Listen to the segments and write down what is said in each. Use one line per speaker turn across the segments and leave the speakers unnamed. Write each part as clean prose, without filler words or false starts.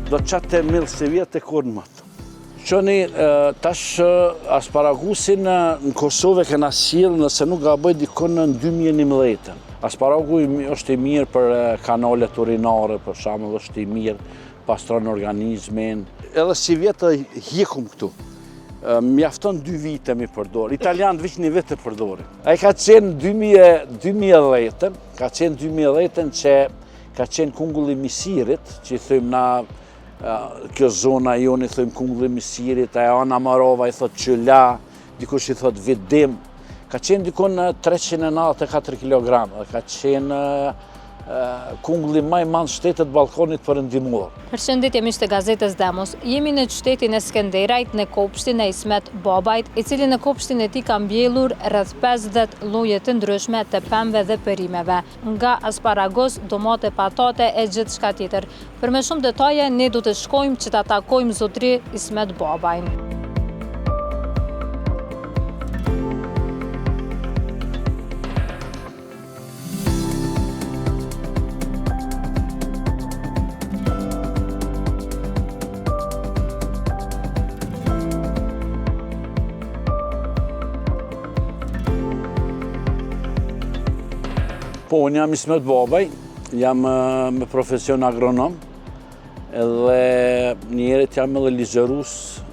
do të qatë të milë se vjetë e kur në mëtë. Qëni, tash asparagusin në Kosovë kena sjellë nëse nuk gaboj dikon në 2011. Asparagu është i mirë për kanalet urinare, për shembull është i mirë, pastron organizmin. Edhe si vjetë hikum këtu. Mjafton 2 vite mi përdor. Italianët veç 1 vit e përdorin. Ai ka qenë 2010, ka qenë 2010 që ka qenë kungulli i misirit, që i thëjmë na kjo zona jonë i thëjmë kungulli i misirit, ajo Ana Marova i thot qyla, dikush i thot vidim. Ka qenë dikon 394 kg, ka qenë kungulli më i madh shtetet Ballkanit perëndimor.
Përshëndetje miq të gazetës Demos. Jemi në qytetin e Skenderajt, në kopshtin e Ismet Babajt, i cili në kopshtin e tij ka mbjellur rreth 50 lloje të ndryshme të pemëve dhe perimeve, nga asparagos, domate, patate e gjithçka tjetër. Për më shumë detaje ne do të shkojmë që ta takojmë zotri Ismet Babajn.
Po, unë jam Ismet Babaj, jam me profesion agronom, edhe njerët jam edhe ligjërus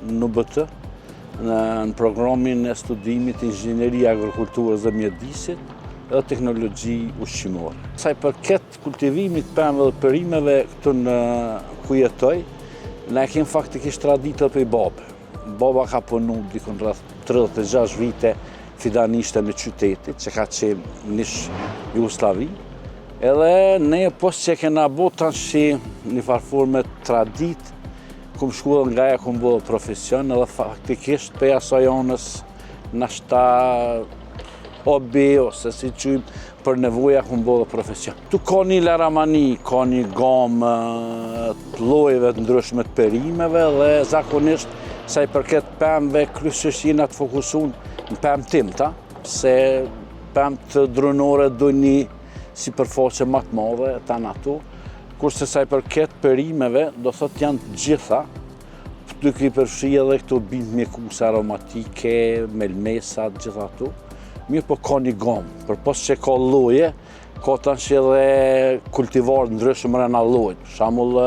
në BT, në programin e studimit inxhinieria agrikulturës dhe mjedisit dhe teknologji ushqimore. Saj përket kultivimit pemëve dhe perimeve këtu në ku jetoj, ne kemi faktikisht traditë për i babe. Baba ka punu dikon rreth 36 vite fidanishte në qytetit, që ka qenë nish Jugoslavi. Edhe ne pos që kena bot tash një farforme tradit, kum shkullë nga e kum bërë profesion, edhe faktikisht për asaj anës nashta hobi, ose si qujmë për nevoja kum bërë profesion. Tu ka një laramani, ka një gamë të llojeve të ndryshme të perimeve dhe zakonisht sa i përket pemëve kryesisht jena të fokusuar në pemë timta, se pemë të dronore do një sipërfaqe më të madhe ta ato, kurse sa i përket perimeve, do thot janë të gjitha, duke i përfshi edhe këto bindë mjekuse aromatike, melmesa, gjitha ato. Mirë po ka një gamë, për pos që ka lloje, ka tash edhe kultivar ndryshëm mrena llojit. Për shembull,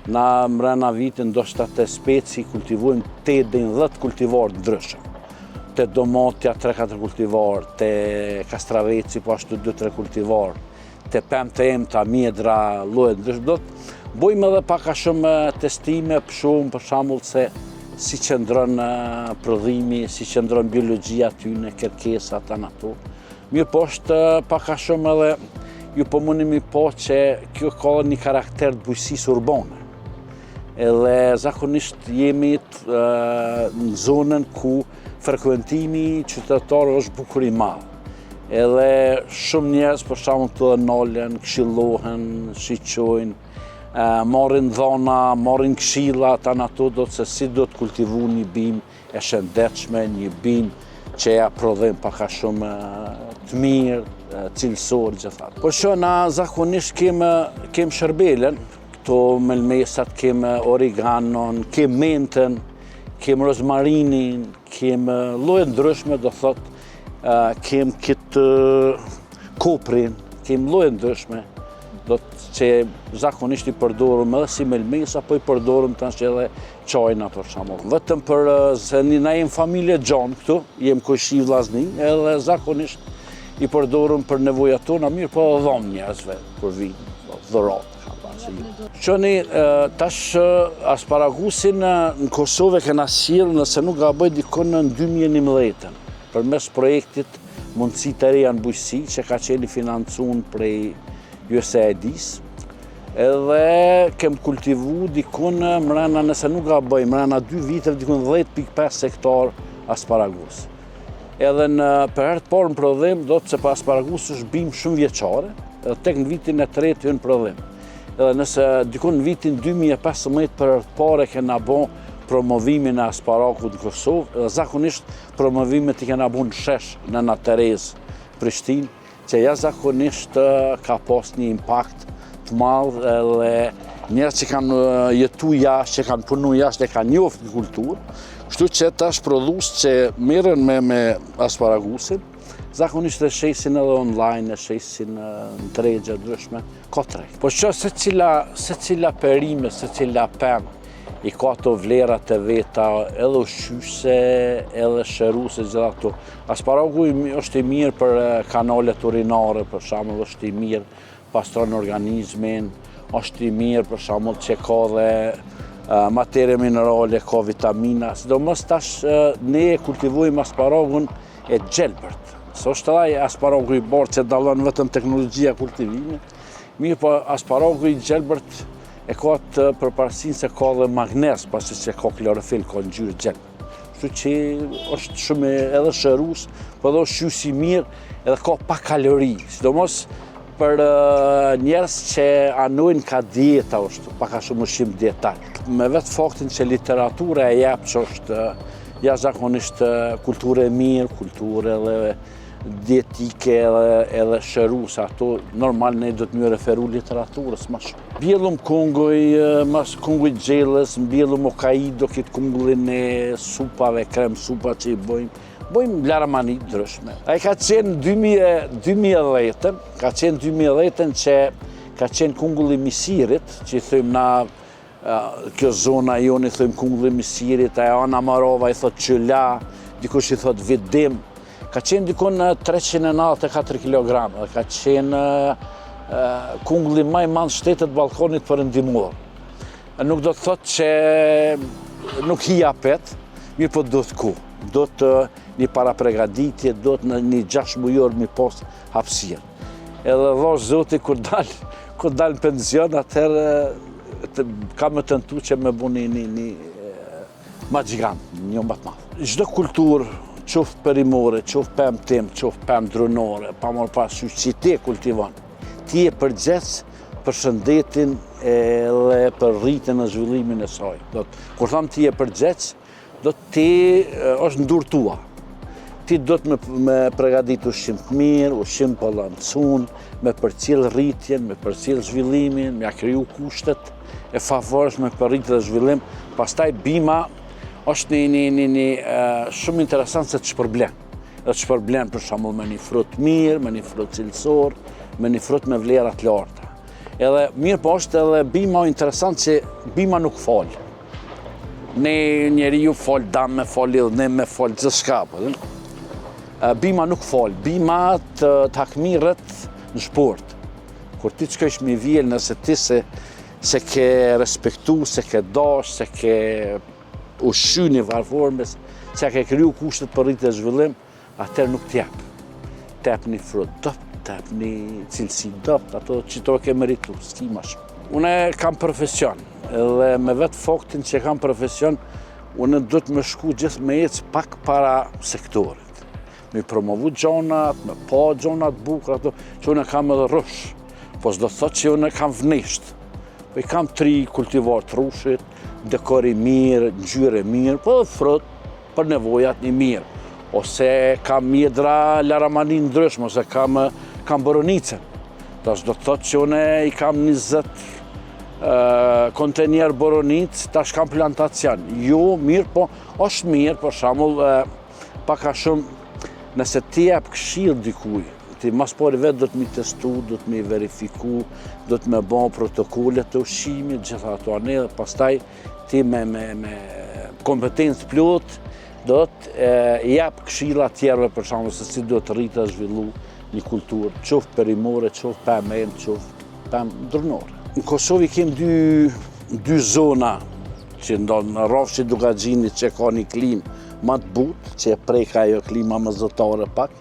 na mrena vitin ndoshta të speci kultivojmë 8 deri 10 kultivar ndryshëm. Të domatja 3-4 kultivar, të kastraveci po ashtu 2-3 kultivar, të pemë të emta, mjedra, lloje ndryshme. Do të bojmë edhe pak a shumë testime për shembull se si qëndron prodhimi, si qëndron biologjia tyne, kërkesat anë ato. Mirë po është pak a shumë edhe ju po mundemi po që kjo ka një karakter të bujqësisë urbane. Edhe zakonisht jemi në zonën ku frekuentimi qytetarë është bukur i madh. Edhe shumë njerëz për shembull të nalen, këshillohen, shiqojnë, marrin dhona, marrin këshilla anë ato do të se si do të kultivu një bimë e shëndetshme, një bimë që ja prodhim pak a shumë të mirë, cilësor gjithatë. Po që na zakonisht kem shërbelen, këto melmesat, kem origanon, kem mentën, kem rozmarinin, kem lloje ndryshme, do thot, kem këtë koprin, kem lloje ndryshme, do të që zakonisht i përdorum edhe si melmesa, po i përdorum tash edhe çajna për shembull. Vetëm për se na jemi familje gjanë këtu, jem kushi vllazni, edhe zakonisht i përdorum për nevojat tona, mirë po dhom njerëzve kur vijnë, dhurat. Qëni, tash asparagusin në Kosovë kena sjellë nëse nuk gaboj dikon në 2011, përmes projektit Mundësi të reja në bujqësi, që ka qenë financuar prej USAID-s, edhe kem kultivu dikon mrena, nëse nuk gaboj, mrena 2 vite, dikon 10.5 hektar asparagus. Edhe për herë të parë në prodhim, do të se pa asparagus është bimë shumë vjeçare, edhe tek në vitin e 3 hyn prodhim. Edhe nëse dikon në vitin 2015 për herë të parë kena bo promovimin e asparagut në Kosovë, edhe zakonisht promovimet i kena bo në shesh në Nana Terezë, Prishtinë, që ja zakonisht ka pas një impakt të madh edhe njerëz që kanë jetu jashtë, që kanë punu jashtë, e kanë njoftë në kulturë, kështu që tash prodhues që merren me asparagusin, zakonisht e shesin edhe online, e shesin në tregje ndryshme, ka treg. Po që secila perime, secila pemë, i ka ato vlerat e veta, edhe ushqyse, edhe shëruese, gjitha këto. Asparagu është i mirë për kanalet urinare, për shembull, është i mirë, pastron organizmin, është i mirë për shembull që ka dhe materie minerale, ka vitamina. Sidomos tash ne kultivojmë asparagun e gjelbërt. S'është ai asparagu i bardhë që dallon vetëm teknologjia kultivimit, mirë po asparagu i gjelbërt e ka të përparësinë se ka dhe magnez, pasi që ka klorofil, ka ngjyrë gjelbër. Kështu që është shumë edhe shërues, po edhe ushqyes i mirë, edhe ka pak kalori, sidomos për njerëz që anojnë ka dieta, është pak a shumë ushqim dietar. Me vetë faktin që literatura e jep që është jashtëzakonisht kulturë e mirë, kulturë edhe dietike edhe shëruese, ato normal ne do të më referu literaturës më shumë. Mbjellum kunguj gjellës, mbjellum Hokkaido, këtë kungullin e supave, krem supa që i bëjmë laramani ndryshme. Ai ka qenë 2010, që ka qenë kungulli misirit, që i thëjmë na, kjo zona jonë i thëjmë kungulli misirit, Ana Marova i thot qëla, dikush i thot vidim, ka qenë dikon 394 kg, ka qenë kungulli më i madh shtetet Ballkanit perëndimor. Nuk do të thotë që nuk hi apet, mirë po do të ku. Do të një parapregaditje, do të një 6 mujor mi pas hapësirë. Edhe dhosh zoti kur dal në pension, atëherë ka më tentu që me bu një ma gjigant, një më të madh. Çdo kulturë, qoftë perimore, qoftë pemë tim, qoftë pemë drunore, pa marrë parasysh që ti e kultivon, ti e përgjegjës për shëndetin edhe për rritjen e zhvillimin e saj. Kur tham ti e përgjegjës, do të ti është ndur tua. Ti do të me pregadit ushqim të mirë, ushqim balancun, me përcjell rritjen, me përcjell zhvillimin, me kriju kushtet e favorshme për rritje dhe zhvillim. Pastaj bima është një shumë interesant se të shpërblen. Dhe të shpërblen për shembull me një frut mirë, me një frut cilësor, me një frut me vlera të larta. Edhe mirë po është edhe bima interesant që bima nuk fal. Ne njeriu fal dëm, fal lidhnim, fal gjithçka. Bima nuk fal, bima të hakmirët në sport. Kur ti çkësh me vjel nëse ti se ke respektu, se ke dash, se ke ushqy një varformes, se ke kriju kushtet për rritje dhe zhvillim, atëherë nuk t'jap. T'jap një frut dopt, t'jap një cilësi dopt, ato që to ke meritu, s'ki ma shumë. Une kam profesion, edhe me vetë faktin që kam profesion, une do të me shku gjithë me ecë pak para sektorit. Me promovu gjonat, me pa gjonat bukra, ato që une kam edhe rrush, po s'do të thot që une kam vnisht. Po i kam 3 kultivar të rrushit, dekor i mirë, ngjyrë e mirë, po dhe frut për nevojat një mirë. Ose kam mjedra laramani ndryshme, ose kam boronicën. Tash do të thotë që une i kam 20 kontenjer boronic, tash kam plantacion. Jo, mirë, po është mirë, për shembull, pak a shumë, nëse ti jep këshill dikuj, ti mas pari vetë do të mi testu, do të mi verifiku, do të me bon protokollet të ushqimit, gjitha ato anë, pastaj ti me kompetencë plot, do të jap këshilla tjerëve për shembull se si do të rritë dhe zhvillu një kulturë, qoftë perimore, qoftë pemë, qoftë pemë drunore. Në Kosovë kemi dy zona që ndonë në rrafshi Dugaxhinit që ka një klimë më të butë, që e prek ajo klima më zotare pak,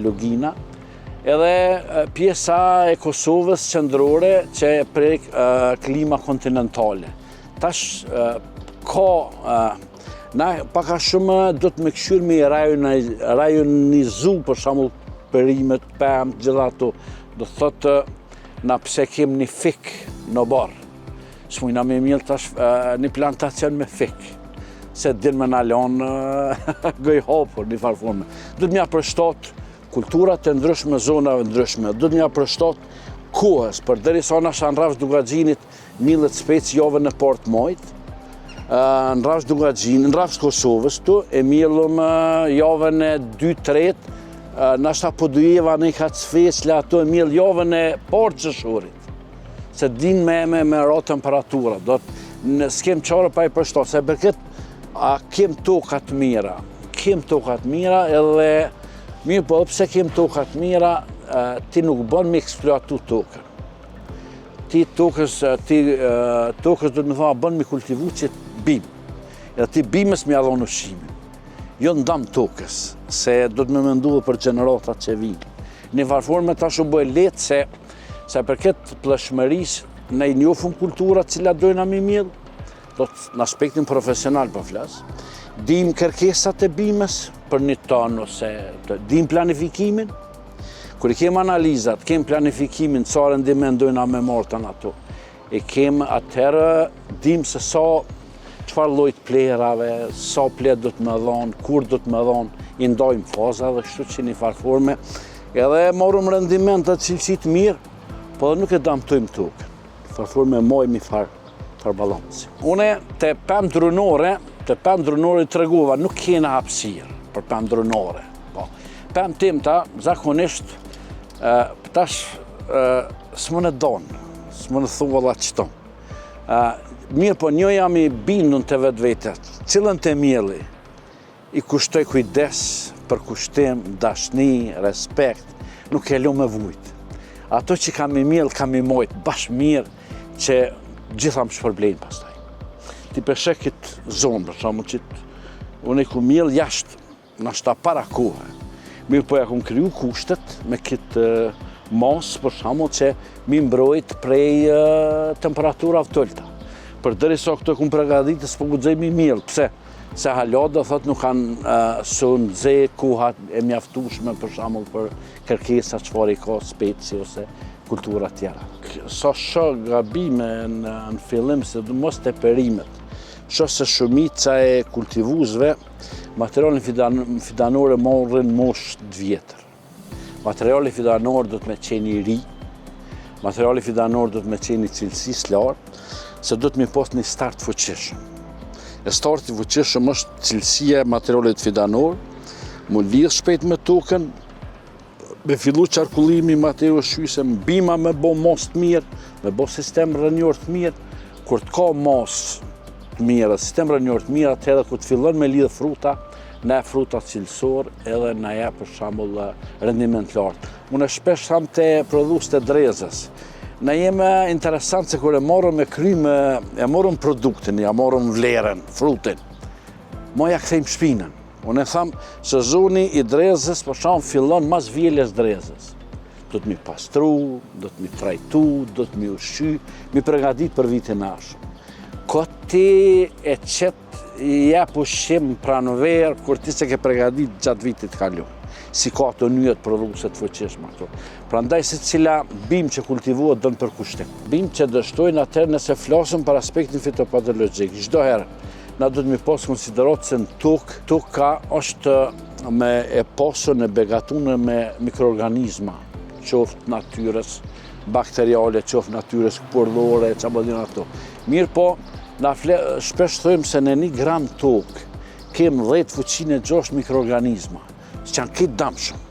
Lugina, edhe pjesa e Kosovës qendrore që e prek klima kontinentale. Tash na pak a shumë do të me këshyrë me rajonizu për shembull perimet, pemë, gjitha ato. Do thotë na pse kem një fik në barë. S'mujna me mjellë tash një plantacion me fik. Se din me nalon gëj hapur një farforme. Do të mja përshtat kulturat e ndryshme, zonave ndryshme. Do të mja përshtat kohës, për derisa na shan rrafsh Dugaxhinit, millet spec jove në Port Mojt, në rrafsh Dugaxhin, në rrafsh Kosovës tu, e millëm javën e 2-3, nashta po dujeva në i Kacfesle, ato e mill javën e Port Gjëshurit, se din me ro temperatura, s'kem qare pa i përshtot, se për këtë, kem tokat mira, edhe mirë po, pëse kem tokat mira, ti nuk bën me eksploatu tokën. Tokës do të më thonë bën me kultivu që bim. Edhe ti bimës me adhon ushimin. Jo ndam tokës, se do të më mendu për gjeneratat që vinë. Në farforme tash u bëj letë se për këtë plëshmërisë ne i njohëm kulturat cilat dojna mi mill, do të në aspektin profesional po flas. Dim kërkesat e bimës për një tonë ose dim planifikimin. Kur i kem analizat, kem planifikimin, sa rendimen dojna me martan ato. E kem atëherë, dim se çfarë lloj plerave, sa plet do të më dhonë, kur do të më dhonë, i ndojmë faza dhe kështu që një farforme. Edhe morëm rendiment të cilësit mirë, po nuk e damtojmë tokën. Farforme mojmë i farë balansi. Une të pemë drunore të tregova, nuk kena hapësirë për pemë drunore. Pemë tim ta, zakonisht, tash s'më në donë, s'më në thua la qëton. Mirë po një jam i bindun të vetë vetët, cilën të mjeli, i kushtoj kujdes për kushtim, dashni, respekt, nuk e lu me vujt. Ato që kam i mjell, kam i mojt, bash mirë, që gjitha më shpërblejnë pastaj. Ti peshe këtë zonë, për shumë që unë e ku mjell jashtë, nashta para kohë. Mirë po ja kom kriju kushtet me këtë mos, për shumë që mi mbrojt prej temperaturave të ulta. Për deri sa këto kom përgatitur s'po guxoj mi mjell. Pse? Se hala do thot nuk kanë su nxe kohat e mjaftueshme për shembull për kërkesa çfarë ka speci ose kultura tjera. Sa shoh gabime në fillim se mos te perimet. Shoh se shumica e kultivuesve materialin fidanore morën mosh të vjetër. Materiali fidanor do të me qenë i ri, materiali fidanor do të me qenë i cilësisë lartë, se do të mi pas një start fuqishëm. E starti fuqishëm është cilësia e materialit fidanor, mu lidh shpejt me tokën, me fillu qarkullimi material shqyse, bima me bo mos të mirë, me bo sistem rënjor të mirë, kur të ka mos të mirë, sistem rënjor të mirë, atëherë kur të fillon me lidh fruta, ne fruta cilësor edhe na jep për shembull rendiment lartë. Unë shpesh tham te prodhues të drezës. Ne jemi interesant se kur e morëm me krymë, e morëm produktin, ja morëm vlerën, frutin. Mo ja kthejmë shpinën. Unë e tham sezoni i drezës për shembull fillon mas vjelës drezës. Do të mi pastru, do të mi trajtu, do të mi ushqy, mi përgatit për vitin ashëm. Ti e qëtë jep ushqim pranver, kur ti se ke përgatit gjatë vitit kalu. Si ka të njët produse të fuqishme ato. Prandaj se cila bim që kultivuat dënë për kushtim. Bim që dështojnë atër nëse flasëm për aspektin fitopatologjik. Çdo herë, na do të mi pas konsiderat se në toka është me e pasën e begatune me mikroorganizma, qoftë natyres bakteriale, qoftë natyres këpërlore, që abadin ato. Mirë po, na shpesh thëjmë se në 1 gram tokë kemë 10,6 mikroorganizma, që janë këtë damshëm.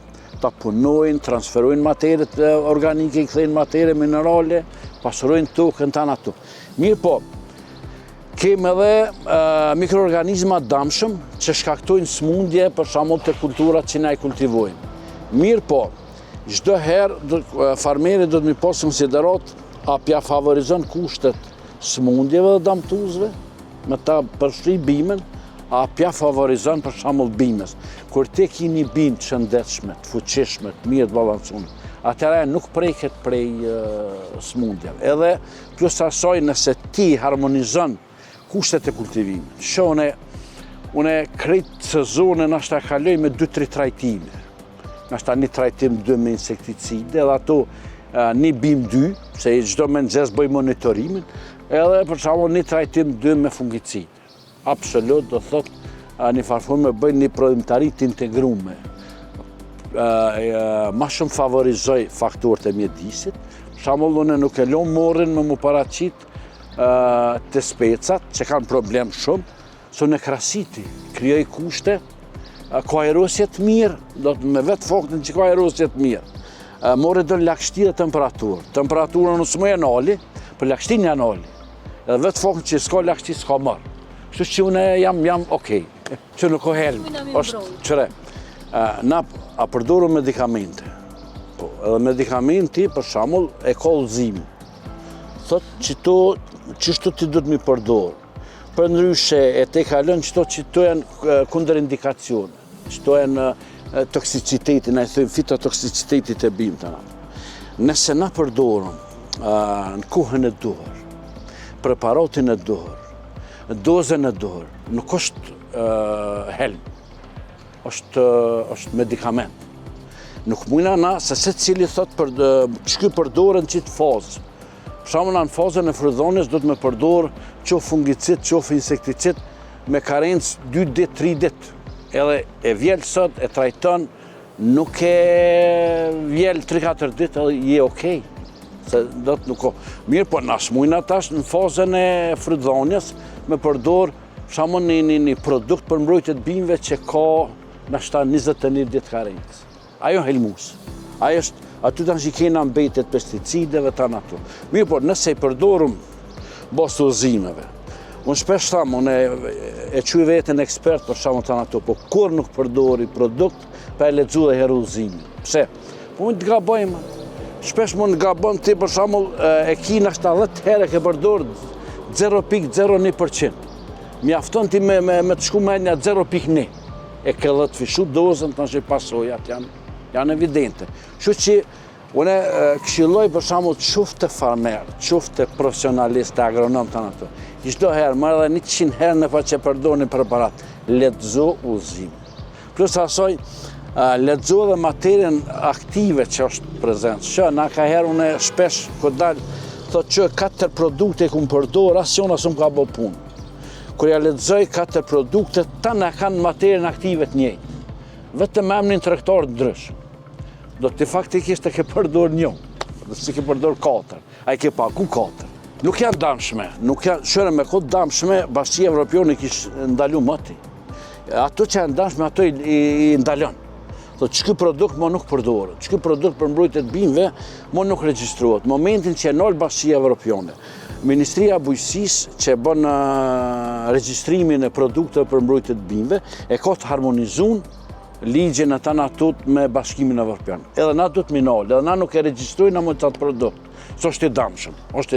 Ta punojnë, transferojnë materet organike, i kthejnë matere minerale, pasurojnë tokën tanë ato. Mirë po, kemë edhe mikroorganizma damshëm që shkaktojnë smundje për shembull të kulturat që na i kultivojnë. Mirë po, çdo herë farmeri do të mi pas konsiderat a pja favorizon kushtet smundjeve dhe damtuzve, me ta përshri bimen, a pja favorizon për shembull bimës. Kur ti ke një bimë të shëndetshme, të fuqishme, të mirë të balancuar, atëherë nuk preket prej smundjeve. Edhe plus asaj nëse ti harmonizon kushtet e kultivimit. Unë krejt sezonën nashta kaloj me 2-3 trajtime. Nashta një trajtim 2 me insekticide, edhe ato një bim 2, se çdo mëngjes bëj monitorimin, edhe për shembull një trajtim 2 me fungicide. Absolut do thot një farforme bëjnë një prodhimtari të integrume. Ma shumë favorizoj faktorët e mjedisit. Shembull unë nuk e lëm morrin me mu paraqit të specat që kanë problem shumë, so në krasiti, krijoj kushte, ka aerosje të mirë, do të me vetë faktin që ka aerosje të mirë. More do lakështi dhe temperaturë. Temperaturën nësë më janë ali, për lakështin janë ali. Edhe vetë faktin që s'ka lakështi s'ka marë. Kështu që une jam okej. Që nuk o helm, është qëre. Na a përdoru medikamente. Edhe medikamenti, për shamull, e ka ullëzimin. Thot që to, qështu ti du të mi përdorë. Për ndryshe e te kalën qëto që to janë kunder indikacione. Qëto janë toksicitetin, e thëjmë fitotoksicitetit e bimë të natë. Nëse na përdorëm në kuhën e duhur, preparatin e duhur, dozën e duhur, nuk është helm, është medikament. Nuk mujna na se se cili thot që përdorën qitë fazë. Shamë në fazën e frydhonjes do të me përdorë qofë fungicid, qofë insekticid me karencë 2 ditë, 3 ditë. Edhe e vjellë sot, e trajton, nuk e vjellë 3-4 ditë edhe je okej. Se do të nuk o. Mirë, po nash mujna tash në fazën e frydhonjes me përdorë shamë një produkt për mbrojtje të bimëve që ka nashta 21 ditë karencë. Ajo helmus. Ajo është aty të në kena mbetet pesticideve të në ato. Mirë, por nëse i përdorëm basë uzimeve, unë shpesh thamë, unë e quj vetën ekspert për shamë të në ato, po kur nuk përdori produkt, pa e ledzu dhe herë uzimin. Pse? Po mund të gabojmë. Shpesh mund të gabojmë ti për shamë e kina 10 herë ke përdorë 0.01%. Mjafton ti me të shku me një 0.1. E ke dhe të fishu dozën të në pasojat janë evidente. Shu që une këshilloj për shamull quftë të farmer, quftë të profesionalist, të agronom të në të. Qdo herë, më edhe 100 herë në pa që përdor një preparat, letëzo uzim. Plus asoj, letëzo dhe materien aktive që është prezent. Që na ka herë une shpesh këtë dalë, thot që 4 produkte ku më përdor, asë më ka bo punë. Kër ja letëzoj 4 produkte, ta në kanë materien aktive të njëjtë. Vetëm emnin tregtar të ndryshëm. Do të faktikisht e ke përdor një, do të ke përdor 4, a i ke pagu 4. Nuk janë damshme, nuk janë, shëre me këtë damshme, Bashkia Evropiane kishë ndalu mëti. Ato që janë damshme, ato i ndalon. Do të çky produkt më nuk përdoret, çky produkt për mbrojtje të bimëve më nuk regjistruohet. Momentin që e nol Bashkia Evropiane, Ministria e Bujqësisë që bën regjistrimin e produkteve për mbrojtje të bimëve, e ka të harmonizuar ligjin e ta natut me Bashkimin Evropian. Edhe na du të minol, edhe na nuk e regjistrojnë në më të atë produkt. So është i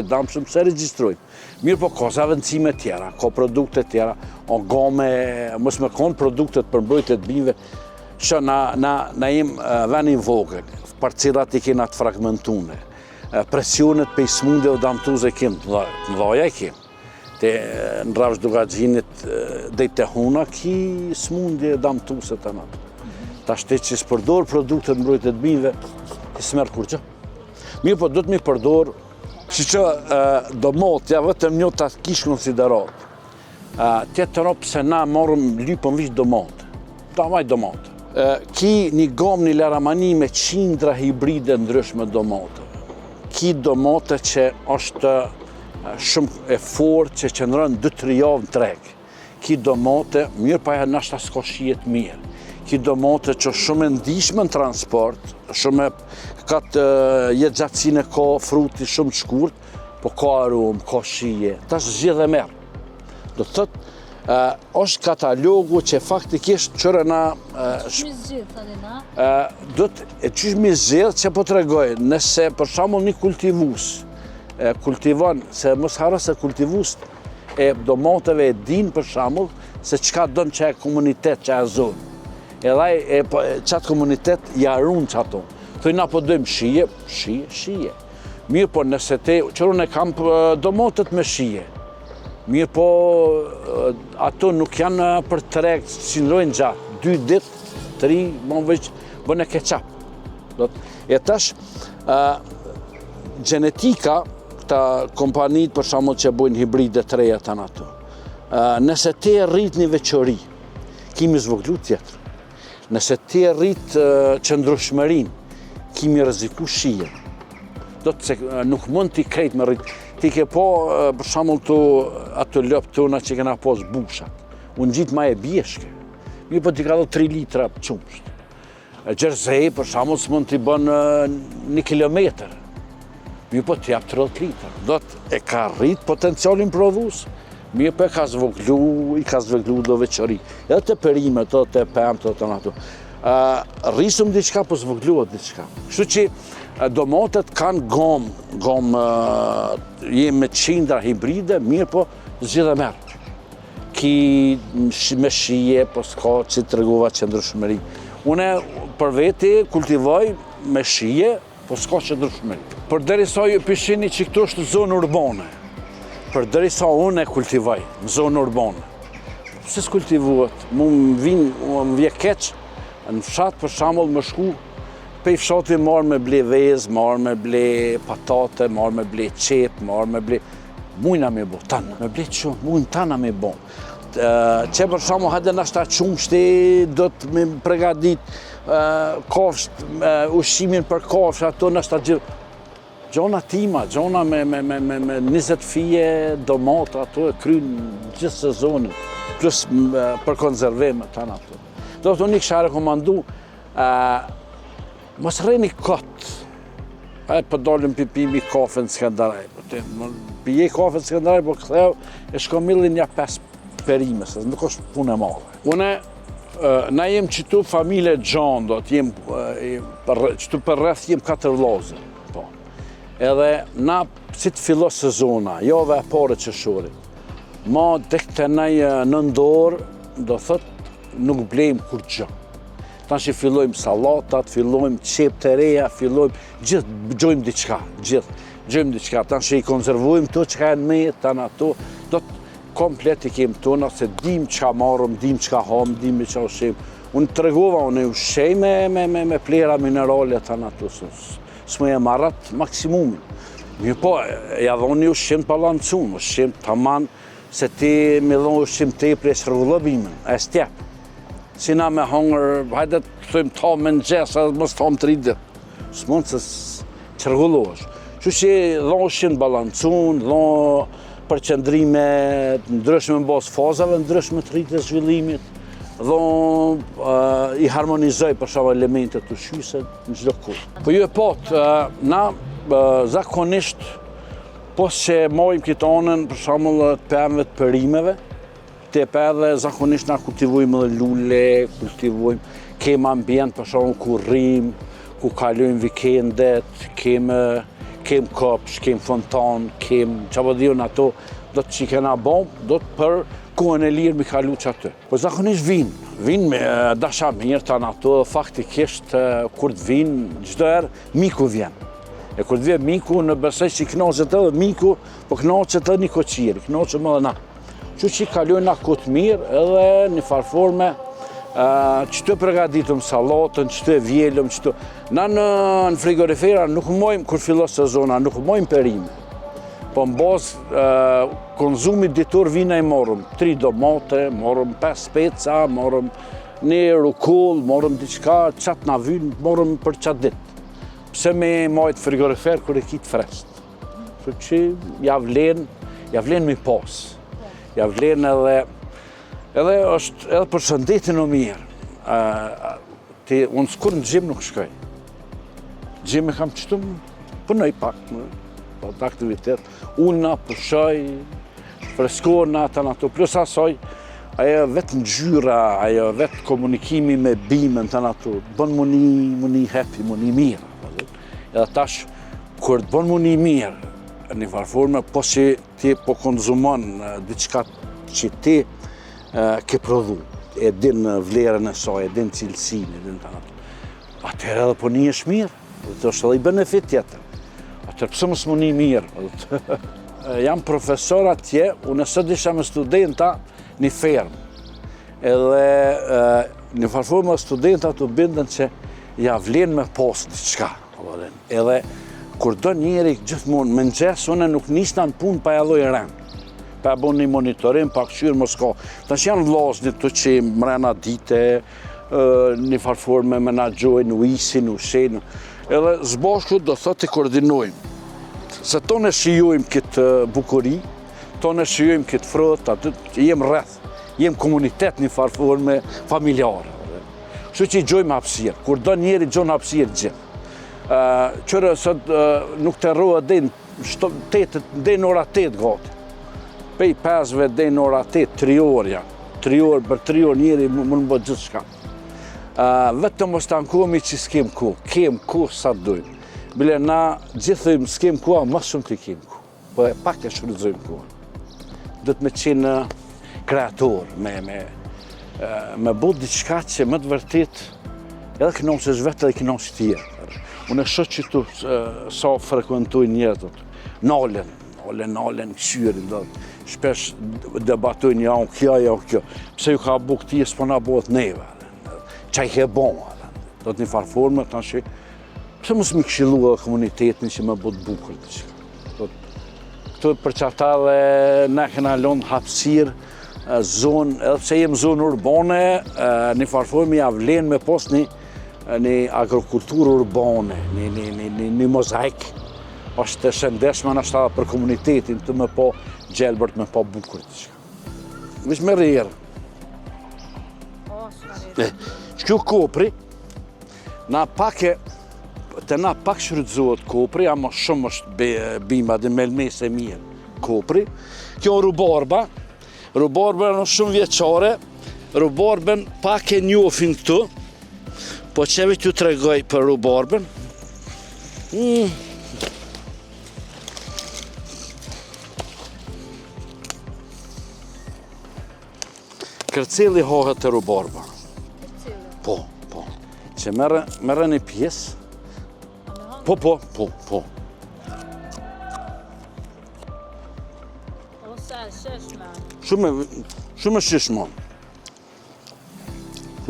damshëm, se regjistrojnë. Mirë po ka zavendësime tjera, ka produkte tjera, o gome, mos me konë produktet për mbrojtje të bimëve, që na jem venin vogël, parcilat i kena të fragmentune, presionet për i smundi o damtuze kem, të mdoja i kem. Në rravsh duka gjinit dhe i të huna ki smundi damtuse të natë. Ta shtetë që s'përdor produktet mbrojtje të bimëve, i s'merë kur gjë. Mirë po do të mi përdor, që që domotja vetëm një të kishë konsiderat. Tjetë të ropë se na morëm lypën vishë domotë. Ta maj domotë. Ki një gomë një laramani me qindra hibride ndryshme domotë. Ki domotë që është shumë e fortë që qëndrën 2-3 javë në tregë. Ki domotë, mirë pa e nashta s'ka shijet mirë. Ki domotë që shumë e ndishme në transport, shumë ka të jetë gjatësine ka fruti shumë të shkurt, po ka aromë, ka shije, ta është zhjith e merë. Do të thëtë, është katalogu që faktikisht qërë na...
Qysh zhjith, thani na?
Do të qysh mi zhjith që po të regoj, nëse për shamull një kultivus, kultivon, se mos harro se kultivus e domoteve e din për shamull, se qka dënë që e komunitet që e zonë. Edhe qatë komunitet jarun që ato. Thojnë na po dojmë shije, shije. Mirë po nëse te, qërën e kam domotet me shije. Mirë po ato nuk janë për treg, qindrojnë gjatë. 2 ditë, 3, më veç, bën e keqap. E tash, genetika, këta kompanit për shamull që bojnë hibride të reja të në ato. Nëse te rrit një veçori, kimi zvoglu tjetër. Nëse ti e rritë qëndrueshmërinë, kimi rreziku shijen. Do të se nuk mund t'i krejt me rritë. ti ke po, për shembull ato lop tona që kena pas bushat. Unë gjitë ma e bjeshke. Mi po t'i ka do 3 litra qumsht. Gjerzej, për shembull, s'mund t'i bën 1 kilometër. Mi po t'i jap 30 litra. Do e ka rrit potencialin prodhues. Mi po i ka zvoglu do veçori. Edhe të perimet, të pemt, të në ato. Rrisëm diçka, po zvogluat diçka. Kështu që domatet kanë gomë, jenë me qindra hibride, mirë po zgjidhe merë. Ki me shije, po s'ka që të regova qëndrueshmëri. Une për veti kultivoj me shije, po s'ka qëndrueshmëri. Për derisa ju pishini që këtu është zonë urbane, për derisa unë e kultivoj në zonë urbane. Se s'kultivuat, mu më vje keq, në fshat për shembull më shku, pe i fshati marrë me ble vezë, marrë me ble patate, marrë me ble qep, marrë me ble... Mujna me bo, tanë, me ble që, mujnë tana me bo. Që për shembull hajde nashta qumshti, do të me pregadit kafsht, ushqimin për kafsht, ato nashta gjithë. Gjona tima, gjona me 20 fije, domata, ato e krynë gjithë sezonin, plus për konzervime tanë ato. Do të unë i kësha rekomandu, mos rreni kot. Po dalim pimi kafe në Skanderaj. Pije kafe në Skanderaj, po këtheu e shkomillin nja 5 perime, se nuk është punë e madhe. Na jem qëtu familje gjanë, do të jem, qëtu për rreth jem 4 vllazë. Edhe na, si të fillo sezona, jove e pare qëshorit, ma tek të nej nëndor, do thët, nuk blejmë kur gjë. Tanë që fillojmë salatat, fillojmë qep të reja, fillojmë gjithë, gjojmë diqka, gjojmë diqka. Tanë që i konzervojmë to që ka e në me, tanë ato, do të komplet i kemë tona, se dim që ka marëm, dim që ka hamë, dim që ka ushem. Unë të regova, unë e ushej me plera minerale, tanë ato, s'më e marat maksimumin. Mirë po, ja dhoni ushqim të balancun, ushqim të aman, se ti me dhonë ushqim të e prej sërgullobimin, e stjep. Si na me hongër, hajde të thujmë ta me në gjesë, edhe mos ta më 3 ditë. S'mund se sërgullohesh. Që që dhonë ushqim të balancun, dhonë përqendrime ndryshme në bazë fazave, ndryshme të rritjes zhvillimit, dhonë i harmonizoj për shava elementet të ushqyse në çdo kohë. Po ju e potë, na zakonisht, pos që mojmë këtë anën për shembull të pemëve të perimeve, te pe edhe zakonisht na kultivojmë dhe lule, kultivojmë, kemë ambient për shembull ku rrim, ku kalojmë vikendet, kemë kopsh, kemë fontan, kemë çfarëdiun ato, do të që kena bom, do të për kohën e lirë mi kalu që aty. Po zakonisht vinë me dasha mirë tanë ato, faktikisht kur të vinë, çdo herë miku vjen. E kur të vjen miku, në besoj që i knaqet edhe miku, po knaqet edhe një koqiri, knaqet më dhe na. Që që i kalojnë na këtë mirë edhe një farforme, që të pregaditëm salatën, që të vjellëm, që të... Na në frigorifera nuk mojmë, kur fillo sezona, nuk mojmë perime. Po në bazë konzumit ditur vina i morëm 3 domate, morëm 5 speca, morëm 1 rukoll, morëm diçka, qatë na vynë, morëm për qatë ditë. Pse me majtë frigorifer kër e kitë frest. Që që ja vlen mi pas. Ja vlen edhe është edhe për shëndetin o mirë. Unë s'kur në gjim nuk shkoj. Gjim e kam qëtu pënoj pak, për aktivitet. Unë përshoj, freskona të në ato. Plus asoj, ajo vetë ngjyra, ajo vetë komunikimi me bimën të në ato. Bën muni happy, muni mirë. Edhe tash, kur të bën muni mirë, një farforme, po që ti po konzumon diçka që ti ke prodhu, e din vlerën e saj, e din cilësinë, e din të ato. Atëherë edhe po një është mirë, dhe është edhe i benefit tjetër. Atëherë pëse mos më një mirë. Jam profesor atje, unë sot isha me studenta një fermë. Edhe një farforme studenta të bindën që ja vlen me pas diçka. Edhe kur do njeri gjithmonë me nxes, unë nuk nisna në punë pa jalloj rënd. Pa bon një monitorim, pa këshyrë mos ka. Tash janë vllaznit të që mrena dite, një farforme menaxhojnë, u isin, u shenë. Edhe zbashku do thotë të koordinojmë. se tonë e shijojmë këtë bukuri, tonë e shijojmë këtë frut, aty jem rreth, jem komunitet një farforme familjare. Kështu që i gjojmë hapësirë, kur do njeri gjon hapësirë gjithë. Qërë sot nuk të rrua dhe në ora 8 gati. Pej 5-ve dhe në ora 8, 3 orë janë. 3 orë, për 3 orë njeri më në bëtë gjithë shka. Vetëm mos të ankohemi që s'kem ku, kem ku sa dojmë. Bile na gjithëm s'kem ku, a më shumë të kem ku. Po e pak e shfrytëzojmë ku. Dhëtë me qenë kreator, me bëtë diçka që më të vërtet edhe kënaqësh vetë edhe kënaqësh tjerë. Unë e shoh që tu sa frekuentoj njerëzit, nalen këshyrin, shpesh debatojnë ja kjo. Pse ju ka bu këti, s'po na bëhet neve. Çaj ke bon, do të një farforme, tash pse mos më këshillua komunitetin që më bëhet bukur diçka. Këtu për çata dhe na kena lënë hapësirë zonë, edhe pse jem zonë urbane, një farforme ja vlen me pas një agrokulturë urbane, një mozaik, është të shëndeshme në ashtë për komunitetin të me po gjelbërt, me po bukur të shka. Vish me rrërë. Shkjo kopri, të na pak shrytëzohet kopri, ama shumë është bimba dhe melmes e mirë kopri. Kjo rubarba në shumë vjeqare, rubarben pak e njofin këtu, po qeve t'ju tregoj për rubarben. Kërceli hohet të rubarba. Po. Që merre një pjesë. Po.
Ose shishme.
Shumë shishme.
E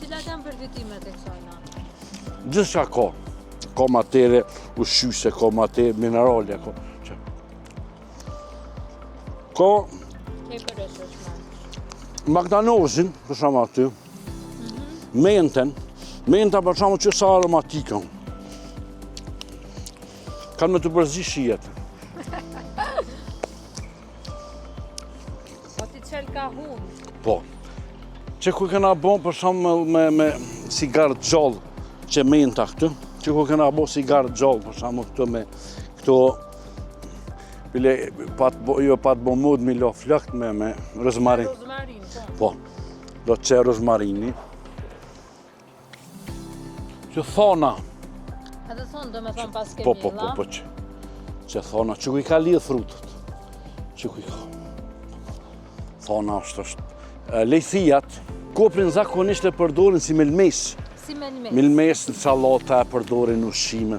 cilat janë përfitimet e kësajna?
Gjithçka ka. Ka matere ushqyse, ka matere minerale. Ka
Tepër e shishme.
magdanozin, për shumë aty. Menta për shumë që sa aromatikën. Kanë me të përzi shijet.
Po ti qel ka hunë?
Po. Që ku këna bon për shumë me sigarë gjallë, që menta këtu, që ku këna bo sigarë gjallë, për shumë këtu me këto, jo pat bo mod me lo flëkt me rozmarin.
Rozmarin,
po. Do të që rozmarini. Që thona.
Edhe thonë do me thonë pas ke
Po,
mjella?
që thona, që ku i ka lidhë frutët. Që ku i ka. Thona është. Lejthijat, koprin zakonisht e përdorin si melmes.
Si melmes?
Melmes në salata e përdorin në ushqime.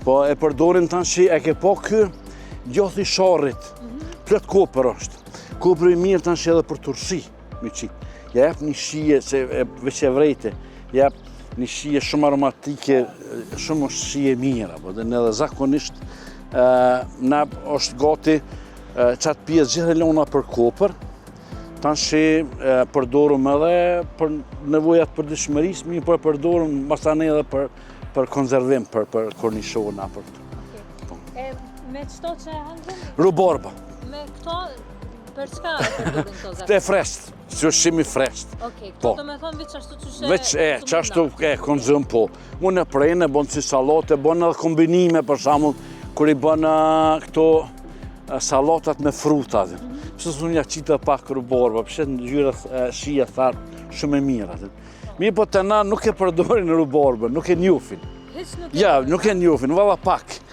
Po e përdorin tanë që e ke po kë gjothi sharrit. Plët kopër është. Kopër i mirë tanë që edhe për turshi. Ja jep një shije, veç e vrejte, jep një shije shumë aromatike, shumë është shije mira, dhe edhe zakonisht na është gati qatë pjesë gjithë e lona për kopër, tanë që përdorëm edhe për nevojat për dëshmërisë, mi për përdorëm masane edhe për konzervim, për kornishona, për të.
Me qëto që e hangëm?
Rubarba.
Me këto, për çka e përdorin këto zakonisht?
Të fresht, si ushqimi fresht.
Okej, këto do me thonë veç ashtu që shë...
Veç qashtu konzum po. Unë e prejnë, e bënë si salate, bënë edhe kombinime, për shamull, kër i bënë këto salatat me frutat. Pëse unë ja qita pak rubarba, pëse në gjyre shia tharë shumë e mira. Mi po të na nuk e përdorin rubarba, nuk e njufin. Ja, nuk e njufin, valla pak.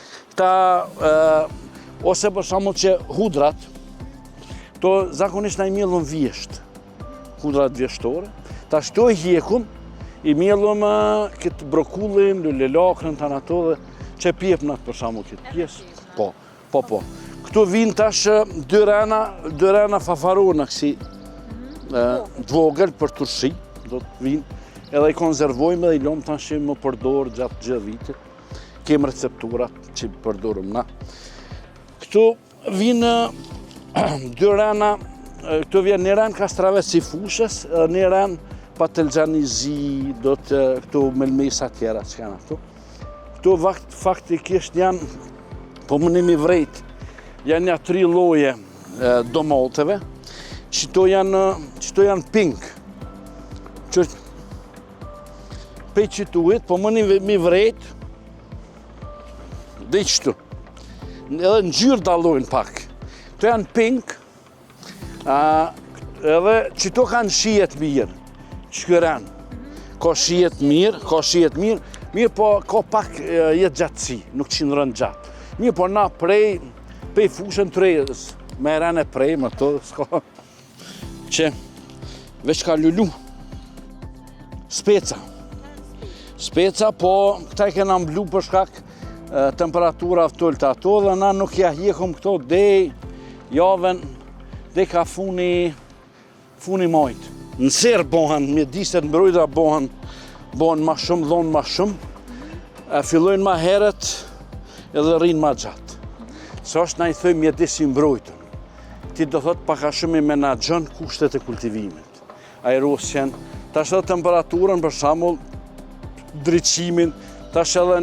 Ose për shamull që hudrat, to zakonisht na i mjellën vjesht, hudrat vjeshtore. Ta shto i hjekum, i mjellëm këtë brokullin, lulelakrën, të ato dhe që pjepnat për shamu këtë pjesë. Po. Këtu vinë tash dy rena fafarona kësi dvogël për turshi, do të vinë, edhe i konzervojmë edhe i lomë tash që më përdorë gjatë gjithë vitit. Kemë recepturat që përdorëm na. Këtu vinë dy rena, këtu vjen një ren kastrave si fushës, edhe një ren patelgjanizi, do të këtu melmesa tjera që kanë këtu. Këtu faktikisht janë po më nimi vrejt, janë ja 3 lloje domoteve, qëto janë pink, që pe qituit, po më nimi vrejt, dhe qëtu, edhe në gjyrë dalojnë pak, to janë pink, edhe qëto kanë shijet mirë, qëkëren, ka shijet mirë, mirë po ka pak jetë gjatësi, nuk qindrën gjatë. Mirë po na prej fushën të rejës, me rene prej, më të s'ka, që veç ka lulu. Speca, po këta i kena mblu për shkak temperatura ftull të ato, dhe na nuk ja hjekëm këto dej javën, dej ka funi majtë. Në serë bohen, mjediset mbrojtëra bohen ma shumë, dhonë ma shumë, fillojnë ma herët edhe rrinë ma gjatë. Se është na i thëjmë mjedisi mbrojtën. Ti do thotë paka shumë i menaxhon kushtet e kultivimit. Aerosjen, tash edhe temperaturën për shembull, drejqimin, tash edhe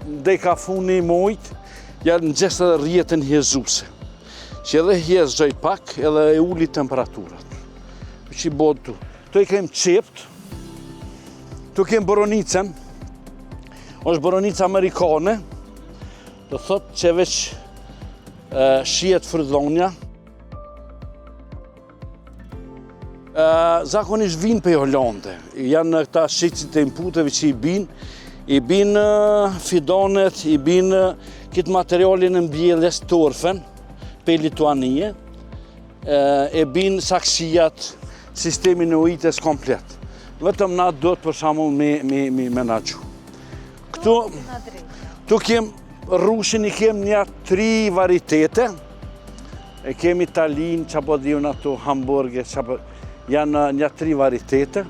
ndej ka funi i mojt, janë në gjestë edhe rjetën hjezuese. Që edhe hjezgjoj pak edhe e uli temperaturat. Që i bodë tu. Tu i kem qept, tu kem boronicën, është boronica amerikane, do thotë që veç shijet fryllonja. Zakonisht vinë për Hollande, janë këta shqicit e imputeve që i binë fidonet, i binë këtë materialin e mbjelljes torfen, për Lituanie, e binë saksijat, sistemin e ujitës komplet. Vetëm na do të për shembull me menaxhu. Këtu kem rrushin, i kem një 3 varietete. E kem italin, çapo diun ato hamburger, janë një 3 varietete.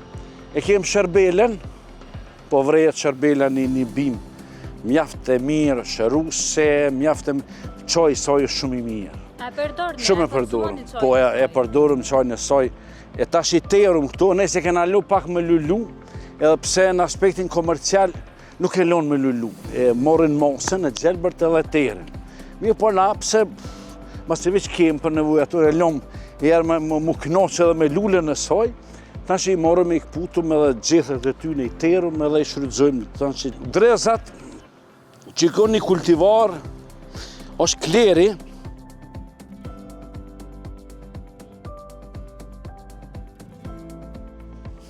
E kem sherbelen, po vrejet sherbelen një bim mjaft e mirë, shëruse, mjaft e çoj soj shumë i mirë. Shumë e përdorëm. Po e përdorëm çajin e soj. E tash i terëm këtu, nëse kena lu pak me lulu, edhe pse në aspektin komercial nuk e lon me lulu. E morrin mosën e gjelbërt edhe terën. Mirë po na, pse mas të veç kemë për nevojë ato, e lom herë mu knoqë edhe me lullën e soj, tash i morëm i këputum edhe gjethet e ty në i terëm edhe i shrydzojmë. Drezat, që ka një kultivar, është kleri,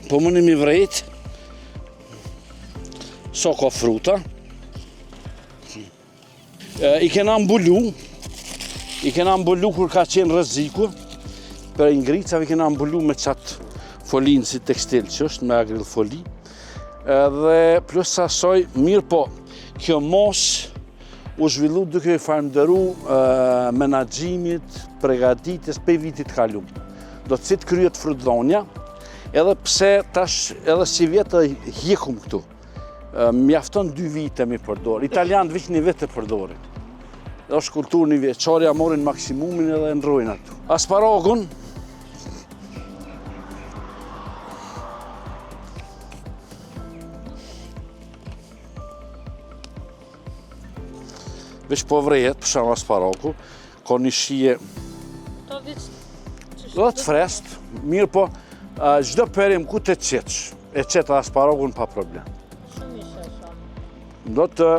po më nimi vrejt, so ka fruta, i kena mbullu kur ka qenë rreziku, për ingricave i kena mbullu me qatë folinë si tekstil që është, me agril foli, dhe plus asoj, mirë po, kjo mos u zhvillu duke i falenderu menaxhimit, përgatitjes për vitit kalum. Do të citë kryet frutdhonja, edhe pse tash edhe si vjetë hjekum këtu. Mjafton 2 vite mi përdor. Italianët veç 1 vit e përdorin. Është kulturë një vjeçarja, morin maksimumin edhe ndrojnë atë. Asparagun, veç po vrejet, për shumë asparagu, ka një shije dhe të frest, mirë po, çdo perim ku të qetësh, e qetë asparagun pa problem.
Shumë i sheshëm.
Do të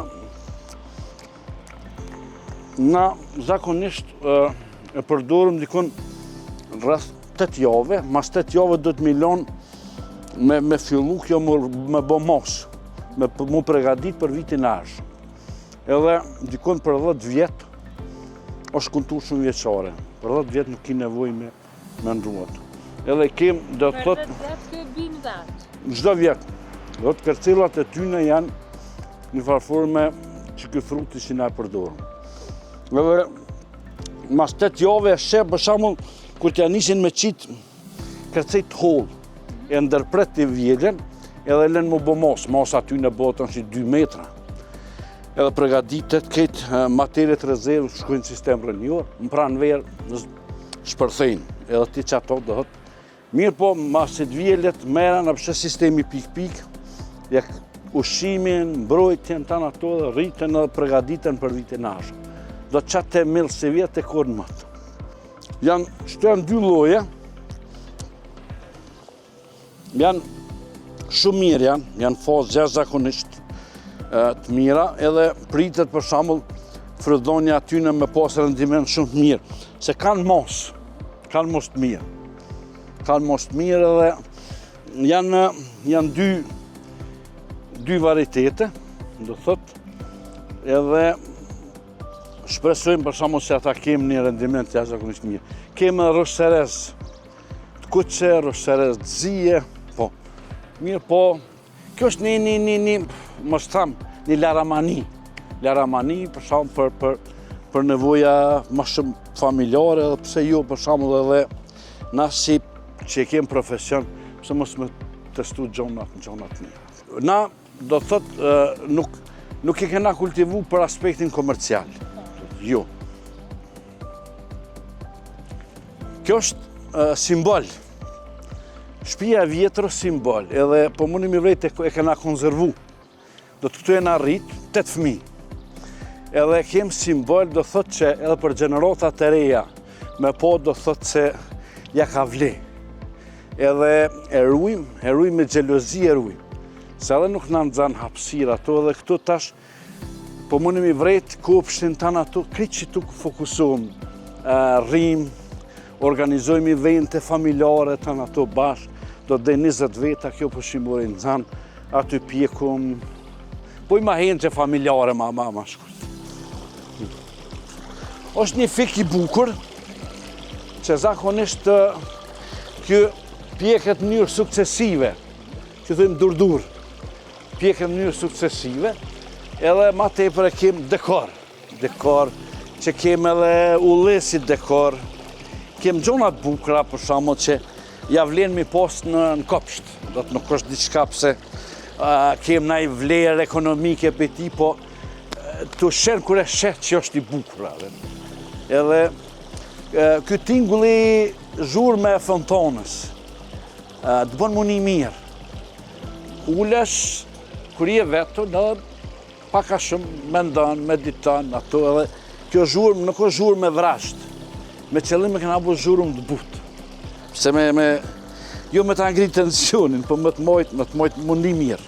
na zakonisht e përdorim dikon rreth 8 jave, mas 8 jave do të milon me fillu kjo me bo mos, me mu pregadit për vitin arshëm. Edhe dikon për 10 vjet është kulturë shumë vjeçare. Për 10 vjet nuk ki nevoj me ndruat. Edhe kem, do të thotë...
Për 10 vjet kjo bin vetë?
Çdo vjet. Do të kërcilat e tyne janë një farforme që ky fruti që na përdorëm. Edhe mas 8 jave e shep, për shembull, kur t'ja nisin me qit kërcej të hollë, e ndërpret të vjelen, edhe lën mu bo mos aty në botën që 2 metra. Edhe pregaditet këtë materiet rezervë shkojnë në sistem rënjor, më pranë verë shpërthejnë, edhe ti që ato do hëtë. Mirë po, masit vjelet, mera në pështë sistemi pik-pik, ushimin, mbrojtjen, tanë ato dhe rritën edhe pregaditen për vitin ashtë. do të qatë të milë si vjetë e kur në mëtë. Shtu janë dy lloje, janë shumë mirë janë fazë jashtëzakonisht të mira, edhe pritet për shembull frydhonja atyne me pas rendiment shumë të mirë, se kanë mos të mirë. Kanë mos të mirë edhe janë dy varietete, do thotë, edhe shpresojmë për shembull se ata kemë një rendiment jashtëzakonisht mirë. Kemë rroshërez të kuqe, rroshërez të zije, po. Mirë, po, kjo është një mos tham, një laramani. Laramani për shembull për nevoja më shumë familjare, edhe pse jo për shembull edhe na si që kemë profesion, pse mos me testu gjonat mirë. Na do thotë nuk e kena kultivu për aspektin komercial. Jo. Kjo është simbol. Shtëpia e vjetër simbol, edhe po mundi mi vrejt e kena konzervu. Do të këtu e na rrit 8 fëmijë. Edhe kem simbol, do thotë që edhe për gjeneratat e reja, me po do thotë se ja ka vle. Edhe e rujmë me xhelozi e rujmë. Se edhe nuk na nxan hapësirë ato, edhe këtu tash po mundi mi vrejt kopshtin tanë ato, krejt që tu fokusohem, rrim, organizojmë evente familjare tanë ato bashkë, do të 20 veta kjo për shembull nxan, aty pjekum, po i ma henë që familjare ma shkurt. Është një fik i bukur, që zakonisht kjo pjeket në mënyrë suksesive, që thëjmë dur, pjeket në mënyrë suksesive, edhe ma tepër e kem dekor, që kem edhe ullesit dekor, kem gjonat bukra, për shembull që ja vlen mi post në kopsht, do të nuk është diçka pse kem naj vlerë ekonomike për ti, po të shenë kur e shetë që është i bukur. Edhe ky tingulli zhurme e fontonës, të bën muni mirë. Ulesh, kur je vetë, edhe paka shumë mendon, mediton, ato edhe kjo zhurmë nuk është zhurmë me vrasht, me qëllim e kena bu zhurmë të butë. Se jo me ta ngritë tensionin, po me të mojt mundi mirë.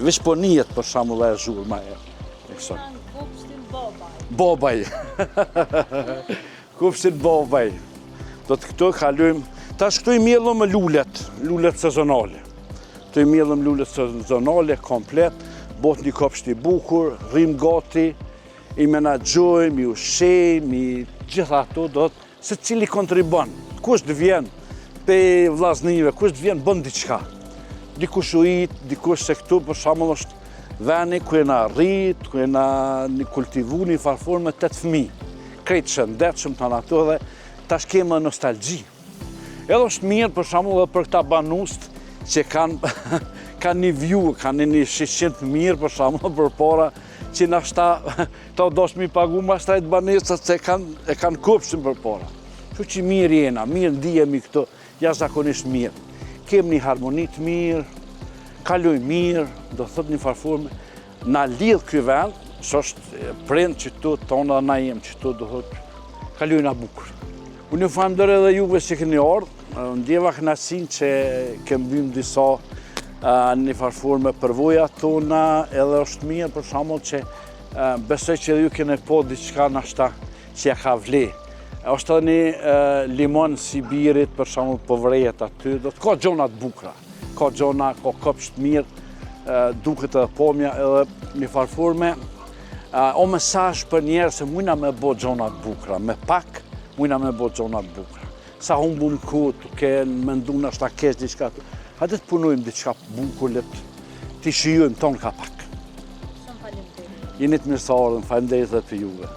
Vish po njët për shembull e zhurma e kësaj. Bobaj. Kopshtin Bobaj. Do të këto kalojmë. Tash këto i mjellëm me lulet sezonale. Këto i mjellëm lulet sezonale komplet, bot një kopsht i bukur, rrim gati, i menaxhojmë, i ushqejmë, i gjitha ato do të se cili kontribon. Kush të vjen pe vllaznive, kush të vjen bën diçka. Dikush ujit, dikush se këtu për shembull është veni ku e na rrit, ku e na kultivu një farfor me 8 fëmijë. Krejt shëndetshëm tanë ato dhe tash kemë nostalgji. Edhe është mirë për shembull edhe për këta banust që kanë një view, kanë një shishim të mirë për shembull përpara që nashta ta dosh mi pagu mashtrajt banesat se e kanë kopshtin përpara. Kështu që mirë jena, mirë ndihemi këto, jashtëzakonisht mirë. Kem një harmoni të mirë, kaloj mirë, do thot një farforme, na lidh ky vend, s'është prind që tu tona na jem që tu do thot kaloj na bukur. Unë ju falenderoj edhe juve që keni ardhur, ndjeva kënaqësinë që kem bim disa një farforme përvojat tona, edhe është mirë për shembull që besoj që ju keni po diçka nashta që ja ka vle. Është edhe një limon Sibirit, për shembull po vrejet aty, do të ka gjona të bukura. Ka gjona, ka kopsht mirë, duket edhe pomja, edhe një farforme, o mesazh për njerëz se mujna me bo gjona të bukura, me pak mujna me bo gjona të bukura. Sa humbum kohë, duke mendu nashta keq diçka. Hajde të punojmë diçka bukur, ti shijojmë ton ka pak. Jeni të mirëseardhën, faleminderit edhe për juve.